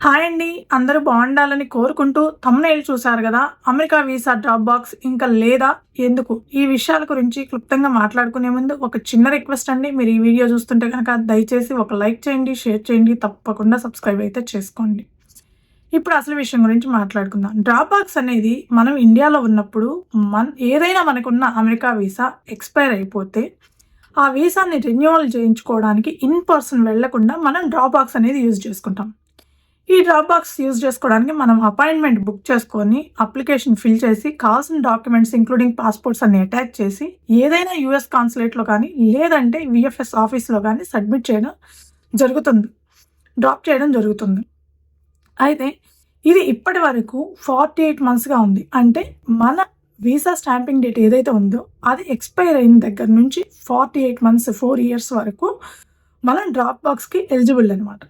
Hi అండి. అందరూ బాగుండాలని కోరుకుంటూ థంబ్‌నెయిల్ చూసారు గదా! అమెరికా వీసా డ్రాప్ బాక్స్ ఇంకా లేదా? ఎందుకు? ఈ విషయాల గురించి క్లుప్తంగా మాట్లాడుకునే ముందు ఒక చిన్న రిక్వెస్ట్ అండి. మీరు ఈ వీడియో చూస్తుంటే గనక దయచేసి ఒక లైక్ చేయండి, షేర్ చేయండి. తప్పకుండా సబ్స్క్రైబ్ అయితే చేసుకోండి. ఇప్పుడు అసలు విషయం గురించి మాట్లాడుకుందాం. డ్రాప్ బాక్స్ అనేది మనం ఇండియాలో ఉన్నప్పుడు ఏదైనా మనకున్న అమెరికా వీసా ఎక్స్‌పైర్ అయిపోతే ఆ వీసాని రెన్యువల్ చేయించుకోవడానికి ఇన్ పర్సన్ వెళ్ళకుండా మనం డ్రాప్ బాక్స్ అనేది యూజ్ చేసుకుంటాం. ఈ డ్రాప్ బాక్స్ యూజ్ చేసుకోవడానికి మనం అపాయింట్మెంట్ బుక్ చేసుకొని అప్లికేషన్ ఫిల్ చేసి కావాల్సిన డాక్యుమెంట్స్ ఇంక్లూడింగ్ పాస్పోర్ట్స్ అన్ని అటాచ్ చేసి ఏదైనా యూఎస్ కాన్సులేట్లో కానీ లేదంటే విఎఫ్ఎస్ ఆఫీస్లో కానీ సబ్మిట్ చేయడం జరుగుతుంది, డ్రాప్ చేయడం జరుగుతుంది. అయితే ఇది ఇప్పటి వరకు 48 మంత్స్గా ఉంది. అంటే మన వీసా స్టాంపింగ్ డేట్ ఏదైతే ఉందో అది ఎక్స్పైర్ అయిన దగ్గర నుంచి 48 మంత్స్ 4 ఇయర్స్ వరకు మనం డ్రాప్ బాక్స్కి ఎలిజిబుల్ అనమాట.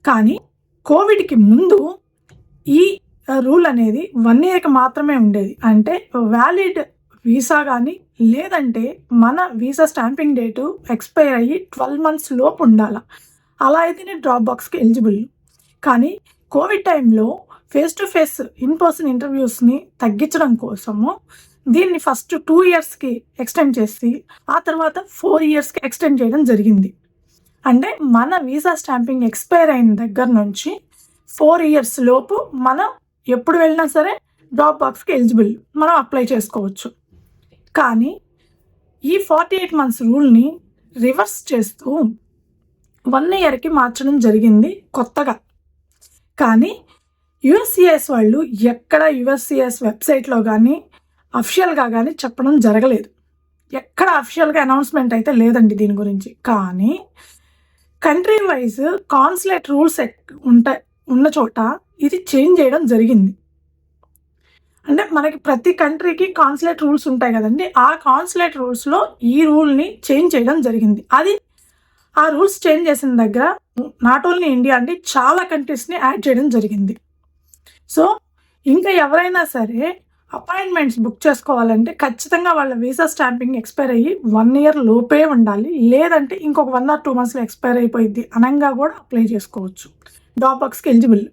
కానీ కోవిడ్‌కి ముందు ఈ రూల్ అనేది 1 ఇయర్‌కి మాత్రమే ఉండేది. అంటే వ్యాలిడ్ వీసా కానీ లేదంటే మన వీసా స్టాంపింగ్ డేటు ఎక్స్పైర్ అయ్యి 12 మంత్స్ లోపు ఉండాల. అలా అయితేనే డ్రాప్ బాక్స్‌కి ఎలిజిబుల్. కానీ కోవిడ్ టైంలో face to face in person ఇంటర్వ్యూస్ని తగ్గించడం కోసము దీన్ని ఫస్ట్ 2 ఇయర్స్‌కి ఎక్స్టెండ్ చేసి ఆ తర్వాత 4 ఇయర్స్‌కి ఎక్స్టెండ్ చేయడం జరిగింది. అంటే మన వీసా స్టాంపింగ్ ఎక్స్పైర్ అయిన దగ్గర నుంచి 4 ఇయర్స్ లోపు మనం ఎప్పుడు వెళ్ళినా సరే డ్రాప్ బాక్స్కి ఎలిజిబుల్, మనం అప్లై చేసుకోవచ్చు. కానీ ఈ 48 మంత్స్ రూల్ని రివర్స్ చేస్తూ 1 ఇయర్కి మార్చడం జరిగింది కొత్తగా. కానీ యుఎస్సిఎస్ వాళ్ళు ఎక్కడ యుఎస్సిఎస్ వెబ్సైట్లో కానీ అఫిషియల్గా కానీ చెప్పడం జరగలేదు. ఎక్కడ అఫిషియల్గా అనౌన్స్మెంట్ అయితే లేదండి దీని గురించి. కానీ కంట్రీ వైజ్ కాన్సులేట్ రూల్స్ ఉన్న చోట ఇది చేంజ్ చేయడం జరిగింది. అంటే మనకి ప్రతి కంట్రీకి కాన్సులేట్ రూల్స్ ఉంటాయి కదండి. ఆ కాన్సులేట్ రూల్స్లో ఈ రూల్ని చేంజ్ చేయడం జరిగింది. అది ఆ రూల్స్ చేంజ్ చేసిన దగ్గర నాట్ ఓన్లీ ఇండియా అండి, చాలా కంట్రీస్ని యాడ్ చేయడం జరిగింది. సో ఇంకా ఎవరైనా సరే అపాయింట్మెంట్స్ బుక్ చేసుకోవాలంటే ఖచ్చితంగా వాళ్ళ వీసా స్టాంపింగ్ ఎక్స్పైర్ అయ్యి 1 ఇయర్ లోపే ఉండాలి. లేదంటే ఇంకొక 1 or 2 మంత్స్లో ఎక్స్పైర్ అయిపోయింది అనంగా కూడా అప్లై చేసుకోవచ్చు డ్రాప్ బాక్స్కి ఎలిజిబుల్.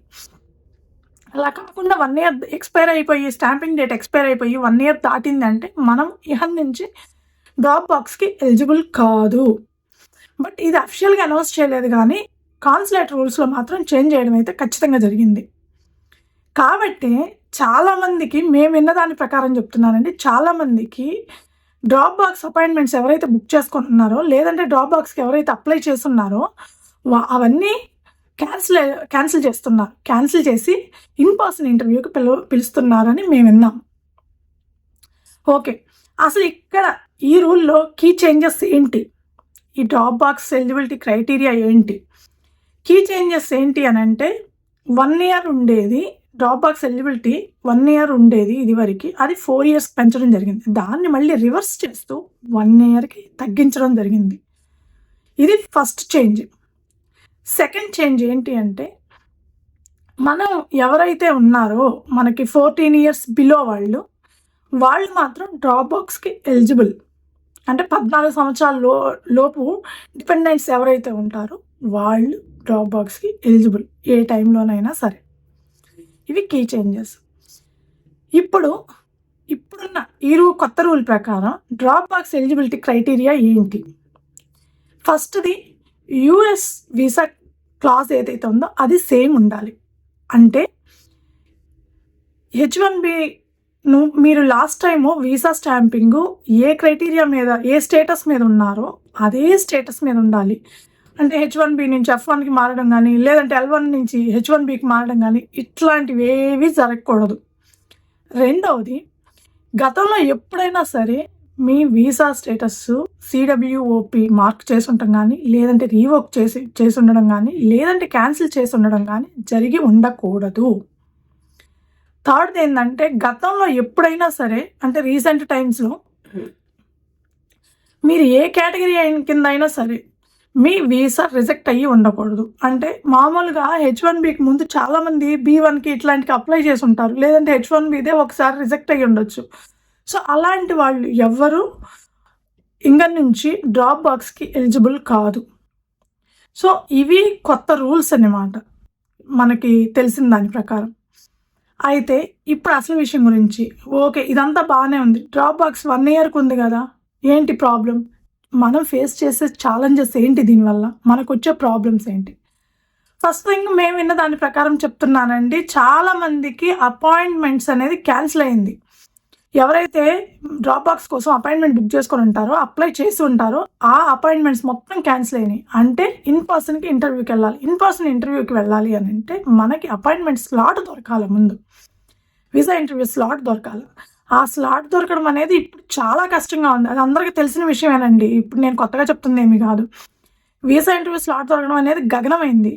అలా కాకుండా 1 ఇయర్ ఎక్స్పైర్ అయిపోయి స్టాంపింగ్ డేట్ ఎక్స్పైర్ అయిపోయి 1 ఇయర్ దాటిందంటే మనం ఇహం నుంచి డ్రాప్ బాక్స్కి ఎలిజిబుల్ కాదు. బట్ ఇది అఫిషియల్గా అనౌన్స్ చేయలేదు, కానీ కాన్సులేట్ రూల్స్లో మాత్రం చేంజ్ చేయడం అయితే ఖచ్చితంగా జరిగింది. కాబట్టి చాలామందికి, మేము విన్న దాని ప్రకారం చెప్తున్నానండి, చాలామందికి డ్రాప్ బాక్స్ అపాయింట్మెంట్స్ ఎవరైతే బుక్ చేసుకొని ఉన్నారో లేదంటే డ్రాప్ బాక్స్కి ఎవరైతే అప్లై చేస్తున్నారో అవన్నీ క్యాన్సిల్ చేస్తున్నారు. క్యాన్సిల్ చేసి ఇన్ పర్సన్ ఇంటర్వ్యూకి పిలుస్తున్నారని మేము విన్నాం. ఓకే, అసలు ఇక్కడ ఈ రూల్లో కీ చేంజెస్ ఏంటి, ఈ డ్రాప్ బాక్స్ ఎలిజిబిలిటీ క్రైటీరియా ఏంటి, కీ చేంజెస్ ఏంటి అని అంటే 1 ఇయర్ ఉండేది డ్రాప్ బాక్స్ ఎలిజిబిలిటీ 1 ఇయర్ ఉండేది ఇదివరకు, అది 4 ఇయర్స్కి పెంచడం జరిగింది. దాన్ని మళ్ళీ రివర్స్ చేస్తూ 1 ఇయర్కి తగ్గించడం జరిగింది. ఇది ఫస్ట్ చేంజ్. సెకండ్ చేంజ్ ఏంటి అంటే మనం ఎవరైతే ఉన్నారో మనకి 14 ఇయర్స్ బిలో వాళ్ళు మాత్రం డ్రాప్ బాక్స్కి ఎలిజిబుల్. అంటే 14 సంవత్సరాల లోపు డిపెండెంట్స్ ఎవరైతే ఉంటారో వాళ్ళు డ్రాప్ బాక్స్కి ఎలిజిబుల్ ఏ టైంలోనైనా సరే. ఇవి కీ చేంజెస్. ఇప్పుడున్న ఈ కొత్త రూల్ ప్రకారం డ్రాప్ బాక్స్ ఎలిజిబిలిటీ క్రైటీరియా ఏంటి? ఫస్ట్ది యూఎస్ వీసా క్లాజ్ ఏదైతే ఉందో అది సేమ్ ఉండాలి. అంటే H1B మీరు లాస్ట్ టైము వీసా స్టాంపింగ్ ఏ క్రైటీరియా మీద, ఏ స్టేటస్ మీద ఉన్నారో అదే స్టేటస్ మీద ఉండాలి. అంటే H1B నుంచి F1కి మారడం కానీ లేదంటే L1 నుంచి H1Bకి మారడం కానీ ఇట్లాంటివి ఏవి జరగకూడదు. రెండవది, గతంలో ఎప్పుడైనా సరే మీ వీసా స్టేటస్ CWOP మార్క్ చేసి ఉండడం కానీ లేదంటే రీవోక్ చేసి ఉండడం కానీ లేదంటే క్యాన్సిల్ చేసి ఉండడం కానీ జరిగి ఉండకూడదు. థర్డ్ ఏంటంటే గతంలో ఎప్పుడైనా సరే, అంటే రీసెంట్ టైమ్స్లో మీరు ఏ కేటగిరీ కింద అయినా సరే మీ వీసా రిజెక్ట్ అయ్యి ఉండకూడదు. అంటే మామూలుగా H1Bకి ముందు చాలామంది B1కి ఇట్లాంటికి అప్లై చేసి ఉంటారు, లేదంటే H1Bదే ఒకసారి రిజెక్ట్ అయ్యి ఉండొచ్చు. సో అలాంటి వాళ్ళు ఎవ్వరూ ఇంక నుంచి డ్రాప్ బాక్స్కి ఎలిజిబుల్ కాదు. సో ఇవి కొత్త రూల్స్ అన్నమాట. మనకి తెలిసిన దాని ప్రకారం. అయితే ఇప్పుడు అసలు విషయం గురించి. ఓకే, ఇదంతా బాగానే ఉంది. డ్రాప్ బాక్స్ 1 ఇయర్‌కి ఉంది కదా! ఏంటి ప్రాబ్లమ్? మనం ఫేస్ చేసే ఛాలెంజెస్ ఏంటి దీనివల్ల? మనకొచ్చే ప్రాబ్లమ్స్ ఏంటి? ఫస్ట్ థింగ్ మేము విన్న దాని ప్రకారం చెప్తున్నానండి. చాలా మందికి అపాయింట్మెంట్స్ అనేది క్యాన్సిల్ అయింది. ఎవరైతే డ్రాప్ బాక్స్ కోసం అపాయింట్మెంట్ బుక్ చేసుకొని ఉంటారో, అప్లై చేసి ఉంటారో, ఆ అపాయింట్మెంట్స్ మొత్తం క్యాన్సిల్ అయినాయి. అంటే ఇన్ పర్సన్‌కి ఇంటర్వ్యూకి వెళ్ళాలి. ఇన్ పర్సన్ ఇంటర్వ్యూకి వెళ్ళాలి అని అంటే మనకి అపాయింట్మెంట్ స్లాట్ దొరకాలి ముందు. వీసా ఇంటర్వ్యూ స్లాట్ దొరకాలి. ఆ స్లాట్ దొరకడం అనేది ఇప్పుడు చాలా కష్టంగా ఉంది. అది అందరికీ తెలిసిన విషయమేనండి. ఇప్పుడు నేను కొత్తగా చెప్తుంది ఏమీ కాదు. వీసా ఇంటర్వ్యూ స్లాట్ దొరకడం అనేది గగనమైంది.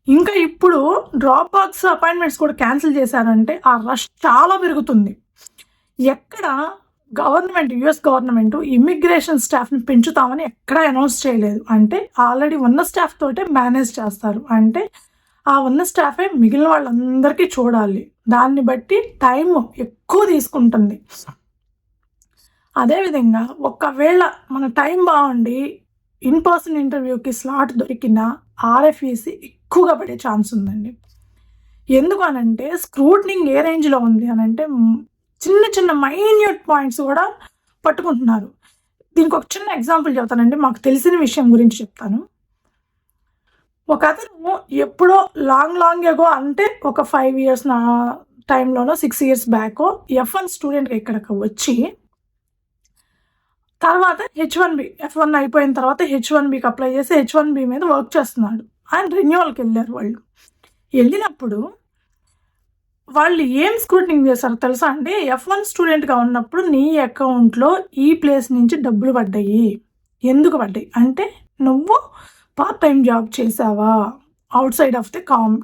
ఇంకా ఇప్పుడు డ్రాప్ బాక్స్ అపాయింట్మెంట్స్ కూడా క్యాన్సిల్ చేశారంటే ఆ రష్ చాలా పెరుగుతుంది. ఎక్కడ యుఎస్ గవర్నమెంట్ ఇమ్మిగ్రేషన్ స్టాఫ్ని పెంచుతామని ఎక్కడా అనౌన్స్ చేయలేదు. అంటే ఆల్రెడీ ఉన్న స్టాఫ్ తోటే మేనేజ్ చేస్తారు. అంటే ఆ ఉన్న స్టాఫే మిగిలిన వాళ్ళందరికీ చూడాలి. దాన్ని బట్టి టైం ఎక్కువ తీసుకుంటుంది. అదేవిధంగా ఒకవేళ మన టైం బాగుండి ఇన్ పర్సన్ ఇంటర్వ్యూకి స్లాట్ దొరికిన ఆర్ఎఫ్ఈసి ఎక్కువగా పడే ఛాన్స్ ఉందండి. ఎందుకు అనంటే స్క్రూట్నింగ్ ఏ రేంజ్లో ఉంది అనంటే చిన్న చిన్న మైన్యూట్ పాయింట్స్ కూడా పట్టుకుంటున్నారు. దీనికి ఒక చిన్న ఎగ్జాంపుల్ చెప్తానండి. మాకు తెలిసిన విషయం గురించి చెప్తాను. ఒక అతను ఎప్పుడో లాంగ్ ఎగో అంటే ఒక 5 ఇయర్స్ నా టైంలోనో 6 ఇయర్స్ బ్యాక్ F1 స్టూడెంట్గా ఇక్కడికి వచ్చి తర్వాత H1B F1 అయిపోయిన తర్వాత H1Bకి అప్లై చేసి H1B మీద వర్క్ చేస్తున్నాడు. ఆయన రెన్యువల్కి వెళ్ళారు. వెళ్ళినప్పుడు వాళ్ళు ఏం స్క్రూటినింగ్ చేశారో తెలుసా అండి? F1 స్టూడెంట్గా ఉన్నప్పుడు నీ అకౌంట్లో ఈ ప్లేస్ నుంచి డబ్బులు పడ్డాయి. ఎందుకు పడ్డాయి అంటే నువ్వు పార్ట్ టైం జాబ్ చేసావా out side of the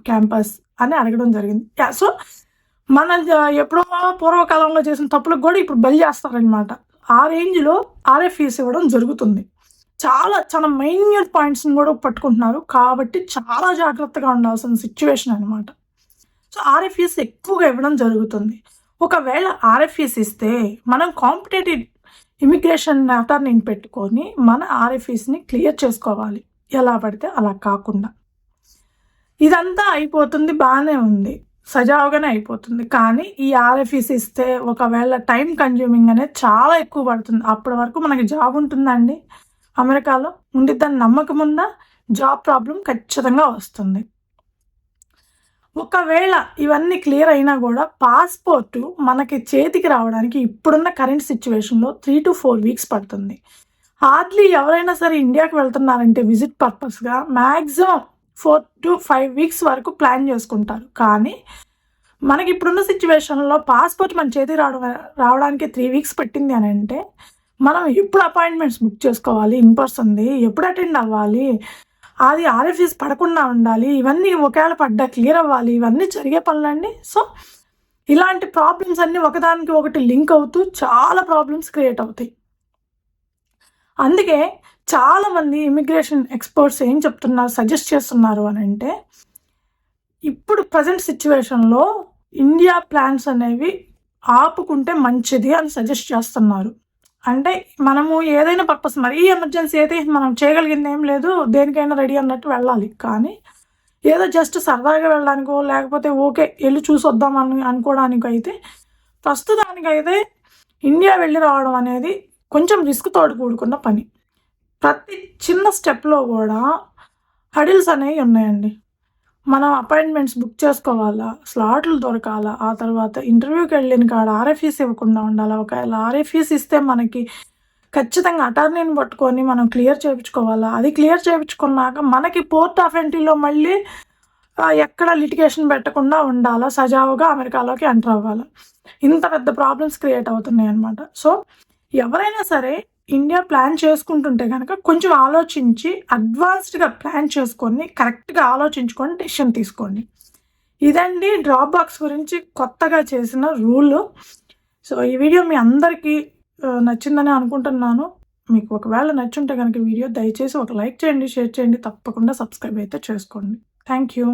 campus అని అడగడం జరిగింది. సో మన ఎప్పుడో పూర్వకాలంలో చేసిన తప్పులకు కూడా ఇప్పుడు బలి చేస్తారనమాట. ఆ రేంజ్లో ఆర్ఎఫ్ఈస్ ఇవ్వడం జరుగుతుంది. చాలా మైన్యూట్ పాయింట్స్ని కూడా పట్టుకుంటున్నారు. కాబట్టి చాలా జాగ్రత్తగా ఉండాల్సిన సిచ్యువేషన్ అనమాట. సో ఆర్ఎఫ్ఈస్ ఎక్కువగా ఇవ్వడం జరుగుతుంది. ఒకవేళ ఆర్ఎఫ్ఈస్ ఇస్తే మనం కాంపిటేటివ్ ఇమిగ్రేషన్ అటార్నీని పెట్టుకొని మన ఆర్ఎఫ్ఈస్ని క్లియర్ చేసుకోవాలి. ఎలా పడితే అలా కాకుండా. ఇదంతా అయిపోతుంది, బాగానే ఉంది, సజావుగానే అయిపోతుంది. కానీ ఈ ఆర్ఎఫ్ఈస్ ఇస్తే ఒకవేళ టైం కన్జ్యూమింగ్ అనేది చాలా ఎక్కువ పడుతుంది. అప్పటి వరకు మనకి జాబ్ ఉంటుందండి అమెరికాలో? ఉండిద్దని నమ్మకం ఉందా? జాబ్ ప్రాబ్లం ఖచ్చితంగా వస్తుంది. ఒకవేళ ఇవన్నీ క్లియర్ అయినా కూడా పాస్పోర్టు మనకి చేతికి రావడానికి ఇప్పుడున్న కరెంట్ సిచ్యువేషన్లో 3 to 4 వీక్స్ పడుతుంది. హార్డ్లీ ఎవరైనా సరే ఇండియాకి వెళ్తున్నారంటే విజిట్ పర్పస్గా మ్యాక్సిమం 4 to 5 వీక్స్ వరకు ప్లాన్ చేసుకుంటారు. కానీ మనకి ఇప్పుడున్న సిచ్యువేషన్లో పాస్పోర్ట్ మన చేతికి రావడానికి 3 వీక్స్ పెట్టింది అని అంటే మనం ఎప్పుడు అపాయింట్మెంట్స్ బుక్ చేసుకోవాలి, ఇన్ పర్సన్ది ఎప్పుడు అటెండ్ అవ్వాలి, అది ఆర్ఎఫ్ఈస్ పడకుండా ఉండాలి, ఇవన్నీ ఒకవేళ పడ్డా క్లియర్ అవ్వాలి, ఇవన్నీ జరిగే పనులండి. సో ఇలాంటి ప్రాబ్లమ్స్ అన్నీ ఒకదానికి ఒకటి లింక్ అవుతూ చాలా ప్రాబ్లమ్స్ క్రియేట్ అవుతాయి. అందుకే చాలామంది ఇమిగ్రేషన్ ఎక్స్పర్ట్స్ ఏం చెప్తున్నారు, సజెస్ట్ చేస్తున్నారు అని అంటే ఇప్పుడు ప్రజెంట్ సిచ్యువేషన్లో ఇండియా ప్లాన్స్ అనేవి ఆపుకుంటే మంచిది అని సజెస్ట్ చేస్తున్నారు. అంటే మనము ఏదైనా పర్పస్, మరీ ఎమర్జెన్సీ అయితే మనం చేయగలిగింది ఏం లేదు, దేనికైనా రెడీ అన్నట్టు వెళ్ళాలి. కానీ ఏదో జస్ట్ సరదాగా వెళ్ళడానికో లేకపోతే ఓకే వెళ్ళి చూసి వద్దామని అనుకోవడానికి అయితే ప్రస్తుతానికైతే ఇండియా వెళ్ళి రావడం అనేది కొంచెం రిస్క్ తోడు కూడుకున్న పని. ప్రతి చిన్న స్టెప్లో కూడా హడిల్స్ అనేవి ఉన్నాయండి. మనం అపాయింట్మెంట్స్ బుక్ చేసుకోవాలా, స్లాట్లు దొరకాలా, ఆ తర్వాత ఇంటర్వ్యూకి వెళ్ళిన కాడ ఆర్ఎఫ్ఈస్ ఇవ్వకుండా ఉండాలా. ఒకవేళ ఆర్ఎఫ్ఈస్ ఇస్తే మనకి ఖచ్చితంగా అటార్నీని పట్టుకొని మనం క్లియర్ చేయించుకోవాలా. అది క్లియర్ చేయించుకున్నాక మనకి పోర్ట్ ఆఫ్ ఎంట్రీలో మళ్ళీ ఎక్కడ లిటిగేషన్ పెట్టకుండా ఉండాలా, సజావుగా అమెరికాలోకి ఎంటర్ అవ్వాలి. ఇంత పెద్ద ప్రాబ్లమ్స్ క్రియేట్ అవుతున్నాయి అన్నమాట. సో ఎవరైనా సరే ఇండియా ప్లాన్ చేసుకుంటుంటే కనుక కొంచెం ఆలోచించి అడ్వాన్స్డ్గా ప్లాన్ చేసుకొని కరెక్ట్గా ఆలోచించుకొని డెసిషన్ తీసుకోండి. ఇదండి డ్రాప్ బాక్స్ గురించి కొత్తగా చేసిన రూల్. సో ఈ వీడియో మీ అందరికీ నచ్చిందని అనుకుంటున్నాను. మీకు ఒకవేళ నచ్చుంటే కనుక వీడియో దయచేసి ఒక లైక్ చేయండి, షేర్ చేయండి, తప్పకుండా సబ్స్క్రైబ్ అయితే చేసుకోండి. Thank you.